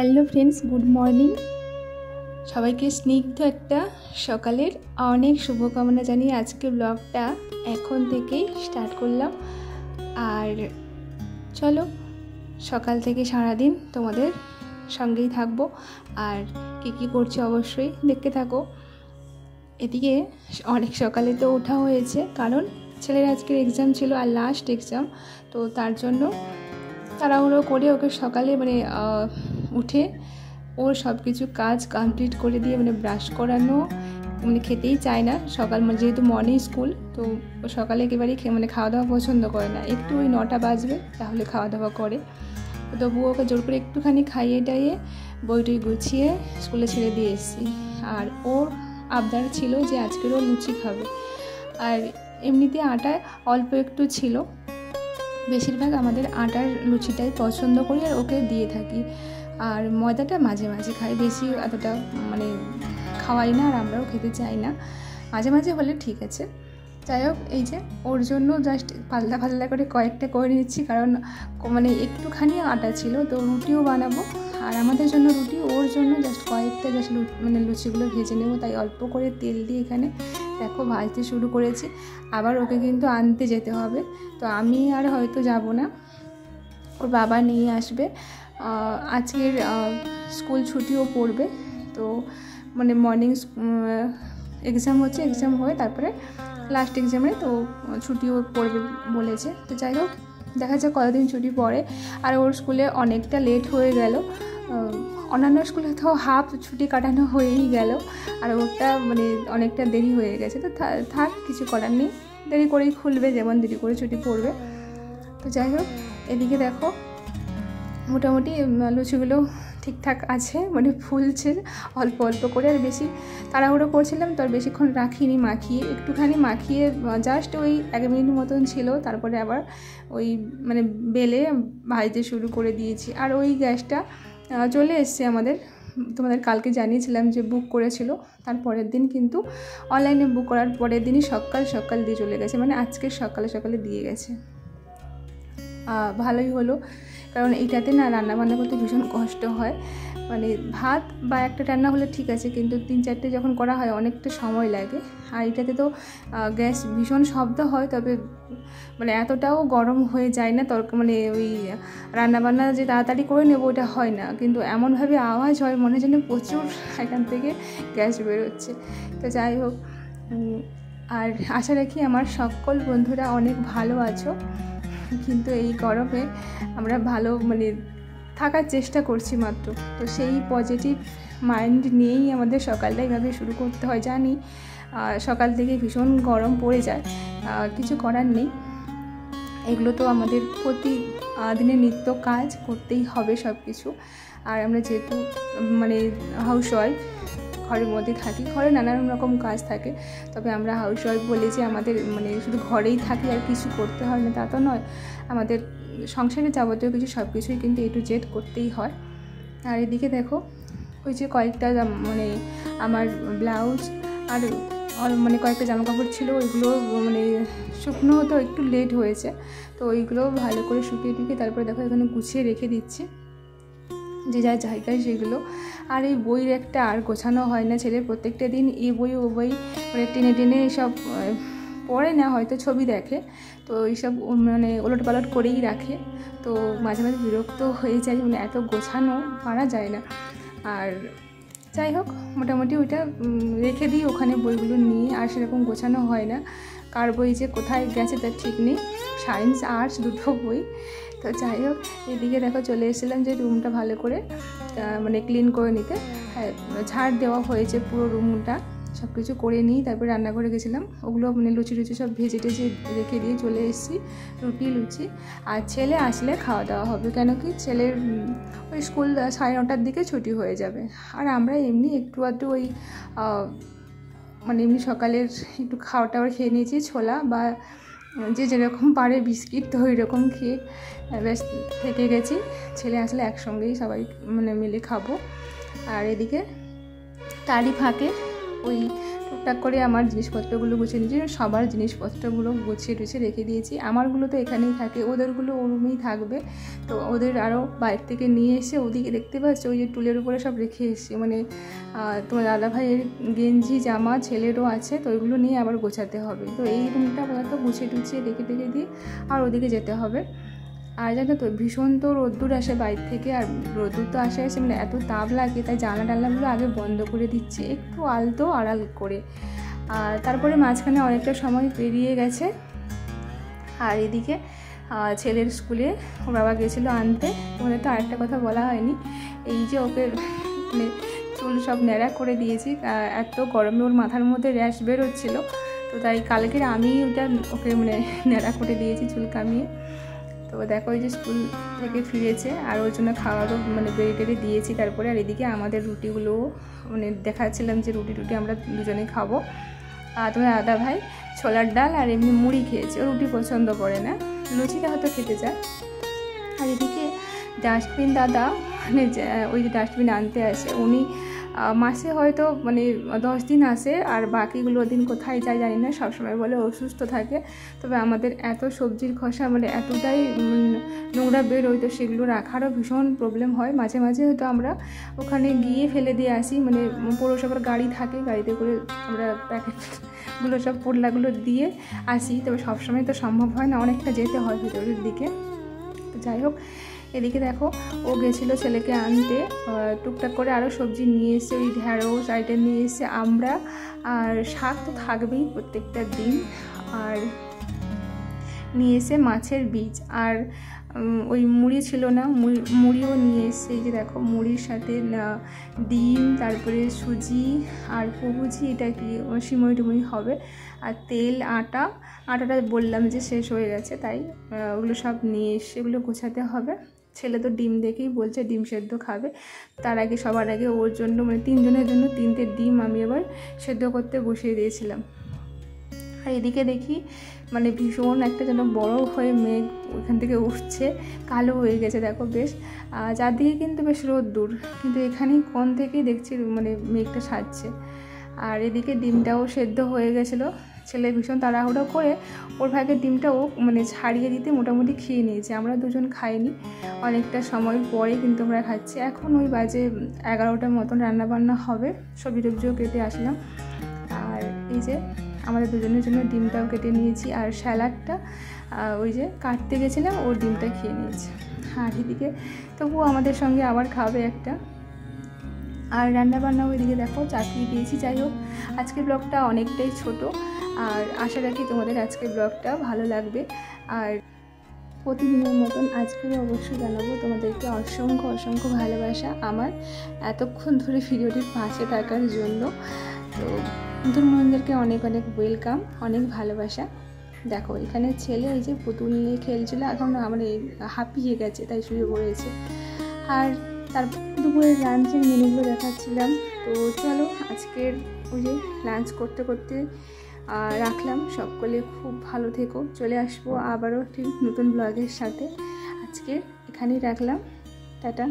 Hello friends, good morning. সবাইকে স্নিগ্ধ একটা সকালের অনেক শুভকামনা জানিয়ে আজকে ব্লগটা এখন থেকেই স্টার্ট করলাম। আর চলো, সকাল থেকে সারাদিন তোমাদের সঙ্গেই থাকবো, আর কী করছি অবশ্যই দেখতে থাকো। এদিকে অনেক সকালে তো ওঠা হয়েছে, কারণ ছেলের আজকের এক্সাম ছিল আর লাস্ট এক্সাম, তো তার জন্য তাড়াহুড়ো করে ওকে সকালে উঠে ওর সব কিছু কাজ কমপ্লিট করে দিয়ে ব্রাশ করানো, খেতেই চায় না সকাল, যেহেতু মর্নিং স্কুল, তো ও সকালে একেবারেই খাওয়া দাওয়া পছন্দ করে না। একটু ওই 9টা বাজবে তাহলে খাওয়া দাওয়া করে, তো তবুও ওকে জোর করে একটুখানি খাইয়ে টাইয়ে বইটই গুছিয়ে স্কুলে ছেড়ে দিয়ে এসেছি। আর ওর আবদার ছিল যে আজকেরও লুচি খাবে, আর এমনিতে আটা অল্প একটু ছিল, বেশিরভাগ আমাদের আটার লুচিটাই পছন্দ করি আর ওকে দিয়ে থাকি। আর ময়দাটা মাঝে মাঝে খাই, বেশি এতটা খাওয়াই না, আর আমরাও খেতে চাই না, মাঝে মাঝে হলে ঠিক আছে। যাই হোক, এই যে ওর জন্য জাস্ট পাতলা পাতলা করে কয়েকটা করে নিচ্ছি, কারণ একটুখানি আটা ছিল, তো রুটিও বানাবো, আর আমাদের জন্য রুটি, ওর জন্য জাস্ট কয়েকটা লুচিগুলো ভেজে নেবো, তাই অল্প করে তেল দিয়ে এখানে দেখো ভাজতে শুরু করেছি। আবার ওকে কিন্তু আনতে যেতে হবে, তো আমি আর হয়তো যাব না, ওর বাবা নিয়ে আসবে। আজকের স্কুল ছুটিও পড়বে, তো মর্নিং এক্সাম হচ্ছে, এক্সাম হয়ে তারপরে লাস্ট এক্সামে তো ছুটিও পড়বে বলেছে। তো যাই হোক, দেখা যাক কতদিন ছুটি পড়ে। আর ওর স্কুলে অনেকটা লেট হয়ে গেল, অন্যান্য স্কুলে তো হাফ ছুটি কাটানো হয়েই গেল, আর ওটা অনেকটা দেরি হয়ে গেছে। তো থাক, কিছু করার নেই, দেরি করেই খুলবে, যেমন দেরি করে ছুটি পড়বে। তো যাই হোক, এদিকে দেখো মোটামুটি লুচিগুলো ঠিকঠাক আছে, ফুলছে অল্প অল্প করে, আর বেশি তাড়াহুড়ো করছিলাম তো আর বেশিক্ষণ রাখিনি মাখিয়ে, একটুখানি মাখিয়ে জাস্ট ওই 1 মিনিট মতন ছিল, তারপরে আবার ওই বেলে ভাজতে শুরু করে দিয়েছি। আর ওই গ্যাসটা চলে এসছে আমাদের, তোমাদের কালকে জানিয়েছিলাম যে বুক করেছিল, তারপরের দিন কিন্তু অনলাইনে বুক করার পরের দিনই সকাল দিয়ে চলে গেছে, আজকে সকালে দিয়ে গেছে। ভালোই হলো, কারণ এইটাতে না রান্নাবান্না করতে ভীষণ কষ্ট হয়। ভাত বা একটা রান্না হলে ঠিক আছে, কিন্তু 3-4টে যখন করা হয় অনেকটা সময় লাগে। আর এটাতে তো গ্যাস ভীষণ শব্দ হয়, তবে এতটাও গরম হয়ে যায় না ওই রান্নাবান্না যে তাড়াতাড়ি করে নেবো ওটা হয় না, কিন্তু এমনভাবে আওয়াজ হয় মনে হয় যেন প্রচুর এখান থেকে গ্যাস বেরোচ্ছে। তো যাই হোক, আর আশা রাখি আমার সকল বন্ধুরা অনেক ভালো আছো, কিন্তু এই গরমে আমরা ভালো থাকার চেষ্টা করছি মাত্র। তো সেই পজিটিভ মাইন্ড নিয়েই আমাদের সকালটা এইভাবে শুরু করতে হয়। জানি সকাল থেকে ভীষণ গরম পড়ে যায়, কিছু করার নেই, এগুলো তো আমাদের প্রতিদিনের নিত্য কাজ, করতেই হবে সব কিছু। আর আমরা যেহেতু হাউসওয়াইফ, ঘরের মধ্যে থাকি, ঘরে নানান রকম কাজ থাকে, তবে আমরা হাউসওয়াইফ বলে যে আমাদের শুধু ঘরেই থাকি আর কিছু করতে হয় না তা তো নয়, আমাদের সংসারে যাবতীয় কিছু সব কিছুই কিন্তু A to Z করতেই হয়। আর এদিকে দেখো, ওই যে কয়েকটা আমার ব্লাউজ আর কয়েকটা জামাকাপড় ছিল, ওইগুলো শুকনো হতে একটু লেট হয়েছে, তো ওইগুলো ভালো করে শুকিয়ে টুকিয়ে তারপরে দেখো এখানে গুছিয়ে রেখে দিচ্ছি যে যার জায়গায় সেগুলো। আর এই বইয়ের একটা আর গোছানো হয় না, ছেলে প্রত্যেকটা দিন এই বই ও বই টেনে এসব পড়ে না, হয়তো ছবি দেখে, তো এইসব ওলটপালট করেই রাখে, তো মাঝে মাঝে বিরক্ত হয়ে যায়, এত গোছানো পারা যায় না। আর যাই হোক, মোটামুটি ওইটা রেখে দিই ওখানে বইগুলো নিয়ে, আর সেরকম গোছানো হয় না, কার বই যে কোথায় গেছে তার ঠিক নেই, সায়েন্স আর্টস দুটো বই। তো যাই হোক, এদিকে দেখো চলে এসেছিলাম যে রুমটা ভালো করে ক্লিন করে নিতে। হ্যাঁ, ঝাড় দেওয়া হয়েছে পুরো রুমটা, সব কিছু করে নিই, তারপরে রান্নাঘরে গেছিলাম, ওগুলো লুচি সব ভেজে টেজে রেখে দিয়ে চলে এসেছি, লুচি। আর ছেলে আসলে খাওয়া দাওয়া হবে, কেন কি ছেলের ওই স্কুল 9:30টার দিকে ছুটি হয়ে যাবে। আর আমরা এমনি একটু আধটু ওই এমনি সকালের একটু খাওয়া টাওয়ার খেয়ে নিয়েছি, ছোলা বা যে যেরকম পারে বিস্কিট, তো ওই রকম খেয়ে বেশ থেকে গেছি। ছেলে আসলে একসঙ্গেই সবাই মিলে খাবো। আর এদিকে তারই ফাঁকে ওই টুকটাক করে আমার জিনিসপত্রগুলো গুছিয়ে নিয়েছি, সবার জিনিসপত্রগুলো গুছিয়ে টুছিয়ে রেখে দিয়েছি। আমারগুলো তো এখানেই থাকে, ওদেরগুলো ওর রুমেই থাকবে। তো ওদের আরও বাইরে থেকে নিয়ে এসে ওদিকে দেখতে পাচ্ছি ওই যে টুলের উপরে সব রেখে এসেছি, মানে তোমার দাদা ভাইয়ের গেঞ্জি জামা ছেলেরও আছে, তো ওইগুলো নিয়ে আবার গোছাতে হবে। তো এই রুমটা পর্যন্ত গুছিয়ে টুছিয়ে রেখে দিয়ে আর ওদিকে যেতে হবে। আর জানো তো ভীষণ তো রোদ্দুর আসে বাইরে থেকে, আর রোদ্দুর তো আসে মানে এত তাপ লাগে, তাই জানলা টানলাগুলো আগে বন্ধ করে দিচ্ছি একটু আলতো আড়াল করে। আর তারপরে মাঝখানে অনেকটা সময় পেরিয়ে গেছে। আর এদিকে ছেলের স্কুলে ওর বাবা গেছিলো আনতে। তোমাদের তো আরেকটা কথা বলা হয়নি, এই যে ওকে মানে চুল সব ন্যাড়া করে দিয়েছি, এত গরমে ওর মাথার মধ্যে র্যাশ বেরোচ্ছিলো, তো তাই কালকের আমি ওটা ওকে মানে ন্যাড়া করে দিয়েছি চুল কামিয়ে। তো দেখো ওই যে স্কুল থেকে ফিরেছে, আর ওর জন্য খাওয়ারও মানে বেড়ে টেড়ে দিয়েছি। তারপরে আর এদিকে আমাদের রুটিগুলো মানে দেখাচ্ছিলাম যে রুটি আমরা দুজনে খাবো। আর তোমার দাদা ভাই ছোলার ডাল আর এমনি মুড়ি খেয়েছে, ও রুটি পছন্দ করে না, লুচিটা হয়তো খেতে চায়। আর এদিকে ডাস্টবিন দাদা মানে ওই যে ডাস্টবিন আনতে আসে, উনি মাসে হয়তো মানে 10 দিন আসে, আর বাকিগুলো দিন কোথায় যায় জানি না, সবসময় বলে অসুস্থ থাকে। তবে আমাদের এত সবজির খোসা মানে এতটাই নোংরা বেরোয়, তো সেগুলো রাখারও ভীষণ প্রবলেম হয়। মাঝে মাঝে হয়তো আমরা ওখানে গিয়ে ফেলে দিয়ে আসি, মানে পৌরসভার গাড়ি থাকে, গাড়িতে করে আমরা প্যাকেটগুলো সব পোটলাগুলো দিয়ে আসি। তবে সবসময় তো সম্ভব হয় না, অনেকটা যেতে হয় ভিতরের দিকে। তো যাই হোক, এদিকে দেখো ও গেছিলো ছেলেকে আনতে, টুকটাক করে আরও সবজি নিয়ে এসে, ওই ঢ্যাঁড়স আইটেম নিয়ে এসে, আমরা আর শাক তো থাকবেই প্রত্যেকটা দিন, আর নিয়ে এসে মাছের বীজ, আর ওই মুড়ি ছিল না, মুড়িও নিয়ে এসে, এই যে দেখো মুড়ির সাথে ডিম, তারপরে সুজি আর পুবুজি, এটা কি সিমই টুমই হবে, আর তেল, আটাটা বললাম যে শেষ হয়ে গেছে, তাই ওগুলো সব নিয়ে এসে এগুলো গোছাতে হবে। ছেলে তো ডিম দেখেই বলছে ডিম সেদ্ধ খাবে, তার আগে সবার আগে ওর জন্য মানে 3 জনের জন্য 3টে ডিম আমি আবার সেদ্ধ করতে বসিয়ে দিয়েছিলাম। আর এদিকে দেখি মানে ভীষণ একটা যেন বড় হয়ে মেঘ ওইখান থেকে উঠছে, কালো হয়ে গেছে দেখো বেশ, চারদিকে কিন্তু বেশ রোদ্দুর, কিন্তু এখানেই কোণ থেকেই দেখছি মানে মেঘটা সাজছে। আর এদিকে ডিমটাও সেদ্ধ হয়ে গেছিলো, ছেলে ভীষণ তাড়াহুড়ো করে ওর ভাগের ডিমটাও মানে ছাড়িয়ে দিতে মোটামুটি খেয়ে নিয়েছে, আমরা দুজন খাইনি, অনেকটা সময় পরে কিন্তু আমরা খাচ্ছি। এখন ওই বাজে 11টার মতন রান্নাবান্না হবে, সবজি টবজিও কেটে আসলাম। আর এই যে আমাদের দুজনের জন্য ডিমটাও কেটে নিয়েছি, আর স্যালাডটা ওই যে কাটতে গেছিলাম ওর ডিমটা খেয়ে নিয়েছি। আর এদিকে তবুও আমাদের সঙ্গে আবার খাবে একটা। আর রান্নাবান্না ওইদিকে দেখো চাপিয়ে দিয়েছি। যাই হোক, আজকের ব্লগটা অনেকটাই ছোট, আর আশা রাখি তোমাদের আজকের ব্লগটা ভালো লাগবে। আর প্রতিদিনের মতন আজকেও অবশ্যই জানাবো তোমাদেরকে অসংখ্য অসংখ্য ভালোবাসা আমার এতক্ষণ ধরে ভিডিওটির পাশে থাকার জন্য। তো নতুন বন্ধুদেরকে অনেক অনেক ওয়েলকাম, অনেক ভালোবাসা। দেখো এখানে ছেলে এই যে পুতুল নিয়ে খেলছিল, এখন আমার হাঁপিয়ে গেছে তাই শুয়ে পড়েছে। আর তারপর দুপুরের লাঞ্চের মেনুগুলো দেখাচ্ছিলাম। তো চলো আজকের ওই যে লাঞ্চ করতে করতে রাখলাম। সকলে খুব ভালো থেকো, চলে আসবো আবারও ঠিক নতুন ব্লগের সাথে। আজকে এখানেই রাখলাম, টাটা।